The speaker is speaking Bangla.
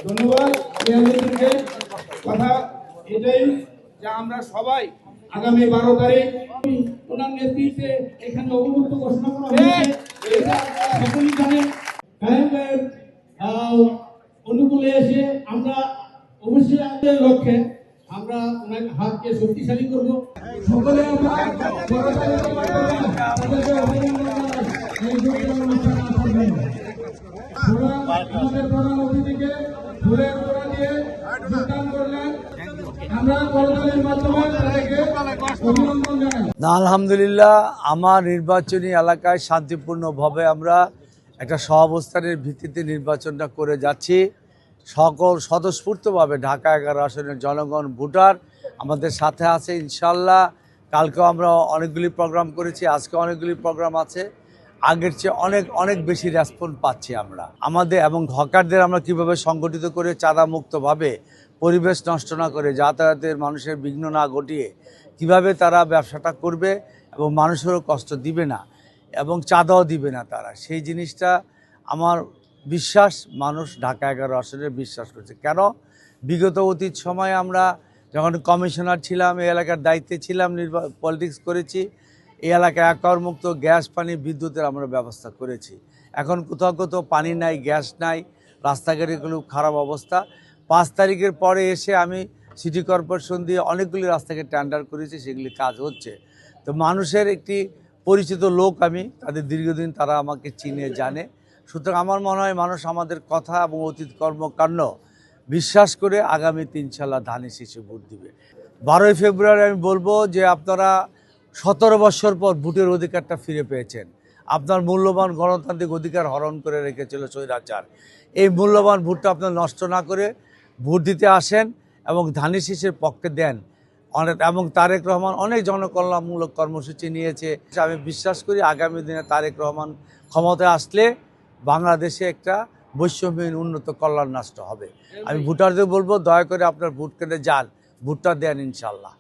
ধন্যবাদ মেয়রকে। কথা এটাই যে আমরা সবাই আগামী 12 তারিখ ওনার নেতৃত্বে এখানে অবমুক্ত ঘোষণা করা হয়েছে। এটা সকলেই জানেন। কায়েম ভাইয়ের অনুকূলে এসে আমরা অবশ্যই আমাদের লক্ষ্যে আমরা ওনার হাতকে শক্তিশালী করব। সকলে আমরা আমাদের প্রধান অতিথিকে ফুলের তোড়া দিয়ে যোগদান করলেন। আমরা করতালির মাধ্যমে তাদেরকে অভিনন্দন জানাই। আলহামদুলিল্লাহ, আমার নির্বাচনী এলাকায় শান্তিপূর্ণভাবে আমরা একটা সহাবস্থানের ভিত্তিতে নির্বাচনটা করে যাচ্ছি। সকল স্বতঃস্ফূর্তভাবে ঢাকা 11 আসনের জনগণ ভোটার আমাদের সাথে আছে ইনশাল্লাহ। কালকেও আমরা অনেকগুলি প্রোগ্রাম করেছি, আজকে অনেকগুলি প্রোগ্রাম আছে। আগের চেয়ে অনেক বেশি রেসপন্স পাচ্ছি আমরা আমাদের, এবং হকারদের আমরা কীভাবে সংগঠিত করে চাঁদামুক্তভাবে পরিবেশ নষ্ট না করে যাতায়াতের মানুষের বিঘ্ন না ঘটিয়ে কিভাবে তারা ব্যবসাটা করবে এবং মানুষেরও কষ্ট দিবে না এবং চাঁদাও দিবে না তারা, সেই জিনিসটা আমার বিশ্বাস মানুষ ঢাকা 11 আসনে বিশ্বাস করছে। কেন? বিগত অতীত সময়ে আমরা যখন কমিশনার ছিলাম, এই এলাকার দায়িত্বে ছিলাম, পলিটিক্স করেছি, এই এলাকায় একরমুক্ত গ্যাস পানি বিদ্যুতের আমরা ব্যবস্থা করেছি। এখন কোথাও পানি নাই, গ্যাস নাই, রাস্তাঘাটগুলো খারাপ অবস্থা। 5 তারিখের পরে এসে আমি সিটি কর্পোরেশন দিয়ে অনেকগুলি রাস্তাকে টেন্ডার করেছি, সেগুলি কাজ হচ্ছে। তো মানুষের একটি পরিচিত লোক আমি, তাদের দীর্ঘদিন তারা আমাকে চিনে জানে। সুতরাং আমার মনে হয় মানুষ আমাদের কথা এবং অতীত কর্মকাণ্ড বিশ্বাস করে আগামীতে ইনশাল্লাহ ধানের শীষে ভোট দিবে। 12ই ফেব্রুয়ারি আমি বলবো যে আপনারা 17 বছর পর ভোটের অধিকারটা ফিরে পেয়েছেন। আপনার মূল্যবান গণতান্ত্রিক অধিকার হরণ করে রেখেছিল স্বৈরাচার। এই মূল্যবান ভোটটা আপনারা নষ্ট না করে ভোট দিতে আসেন এবং ধানের শীষের পক্ষে দেন। এবং তারেক রহমান অনেক জনকল্যাণমূলক কর্মসূচি নিয়েছে। আমি বিশ্বাস করি আগামী দিনে তারেক রহমান ক্ষমতায় আসলে বাংলাদেশে একটা বৈষম্যহীন উন্নত কল্যাণ রাষ্ট্র হবে। আমি ভোটারদের বলবো দয়া করে আপনার ভোট কেন্দ্রে যান, ভোটটা দেন ইনশাল্লাহ।